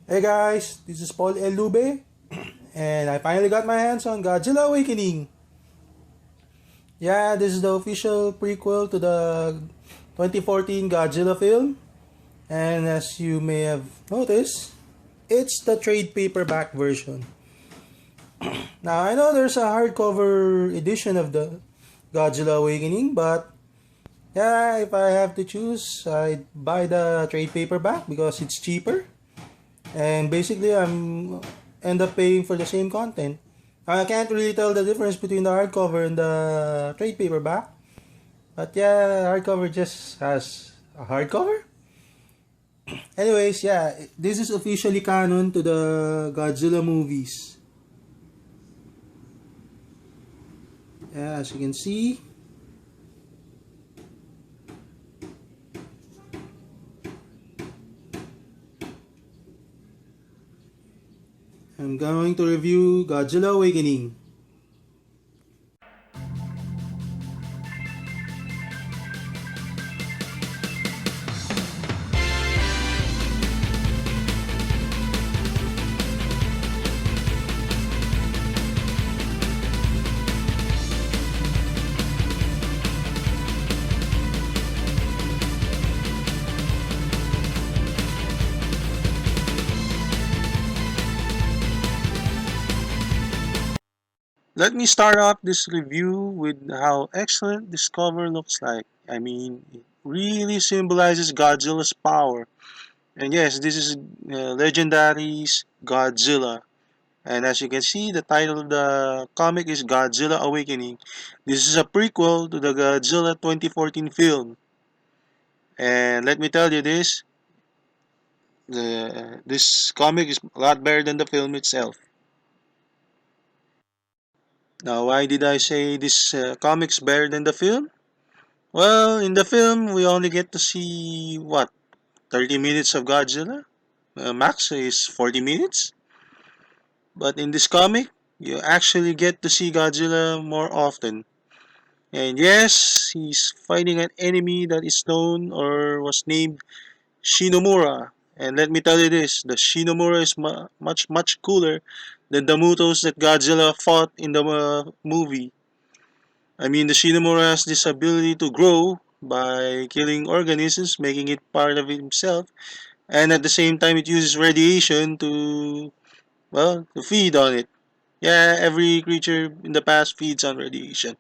Hey guys, this is Paul Elube, and I finally got my hands on Godzilla Awakening. Yeah, this is the official prequel to the 2014 Godzilla film, and as you may have noticed, it's the trade paperback version. Now, I know there's a hardcover edition of the Godzilla Awakening, but yeah, if I have to choose, I'd buy the trade paperback because it's cheaper, and basically I'm end up paying for the same content. I can't really tell the difference between the hardcover and the trade paperback, but yeah, hardcover just has a hardcover. Anyways, yeah, this is officially canon to the Godzilla movies. Yeah, as you can see, I'm going to review Godzilla Awakening. Let me start off this review with how excellent this cover looks like. I mean, it really symbolizes Godzilla's power. And yes, this is Legendary's Godzilla. And as you can see, the title of the comic is Godzilla Awakening. This is a prequel to the Godzilla 2014 film. And let me tell you this, this comic is a lot better than the film itself. Now, why did I say this comic's better than the film? Well, in the film, we only get to see what 30 minutes of Godzilla. Max is 40 minutes. But in this comic, you actually get to see Godzilla more often. And yes, he's fighting an enemy that is known or was named Shinomura. And let me tell you this, the Shinomura is much cooler than the Mutos that Godzilla fought in the movie. I mean, the Shinomura has this ability to grow by killing organisms, making it part of himself, and at the same time, it uses radiation to, well, to feed on it. Yeah, every creature in the past feeds on radiation.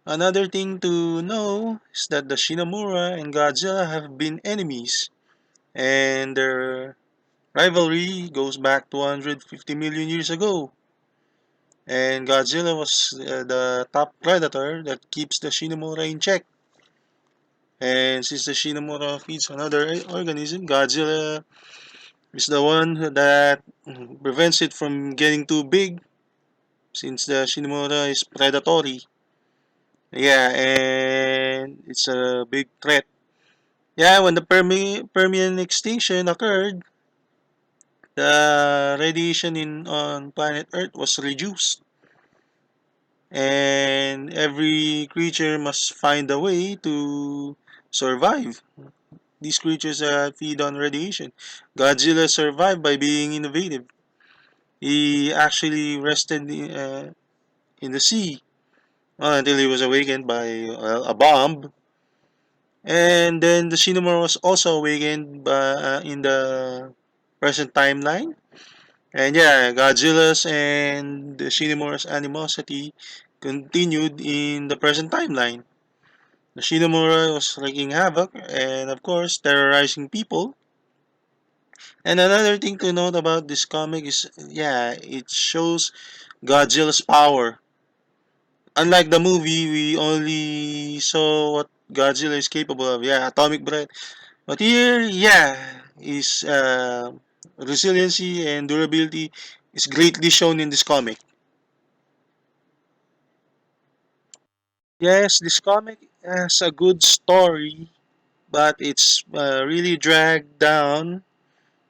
Another thing to know is that the Shinomura and Godzilla have been enemies, and their rivalry goes back 250 million years ago. And Godzilla was the top predator that keeps the Shinomura in check. And since the Shinomura feeds another organism, Godzilla is the one that prevents it from getting too big since the Shinomura is predatory. Yeah, and it's a big threat. Yeah, when the Permian extinction occurred, the radiation in on planet Earth was reduced, and every creature must find a way to survive. These creatures feed on radiation. Godzilla survived by being innovative. He actually rested in the sea until he was awakened by a bomb. And then the Shinomura was also awakened in the present timeline. And yeah, Godzilla's and the Shinomura's animosity continued in the present timeline. The Shinomura was wreaking havoc and, of course, terrorizing people. And another thing to note about this comic is, yeah, it shows Godzilla's power. Unlike the movie, we only saw what Godzilla is capable of. Yeah, atomic breath. But here, yeah, his resiliency and durability is greatly shown in this comic. Yes, this comic has a good story, but it's really dragged down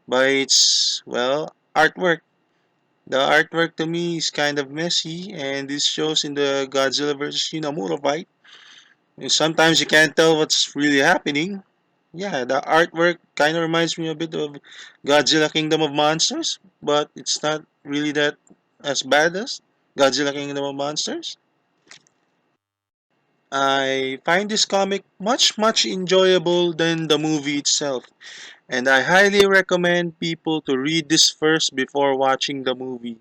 by its, well, artwork. The artwork to me is kind of messy, and this shows in the Godzilla vs. Shinamura fight. And sometimes you can't tell what's really happening. Yeah, the artwork kind of reminds me a bit of Godzilla Kingdom of Monsters, but it's not really that as bad as Godzilla Kingdom of Monsters. I find this comic much enjoyable than the movie itself, and I highly recommend people to read this first before watching the movie.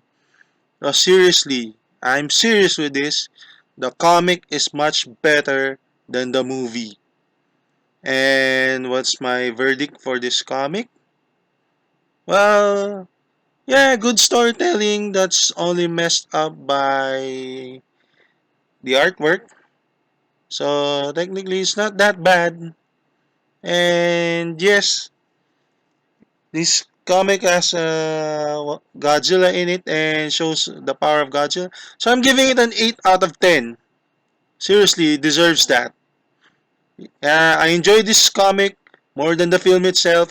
No, seriously, I'm serious with this. The comic is much better than the movie. And what's my verdict for this comic? Well, yeah, good storytelling that's only messed up by the artwork. So technically, it's not that bad. And yes, this comic has Godzilla in it and shows the power of Godzilla. So I'm giving it an 8 out of 10. Seriously, it deserves that. I enjoy this comic more than the film itself,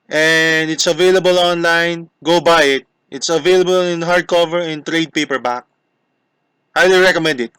and it's available online. Go buy it. It's available in hardcover and trade paperback. Highly recommend it.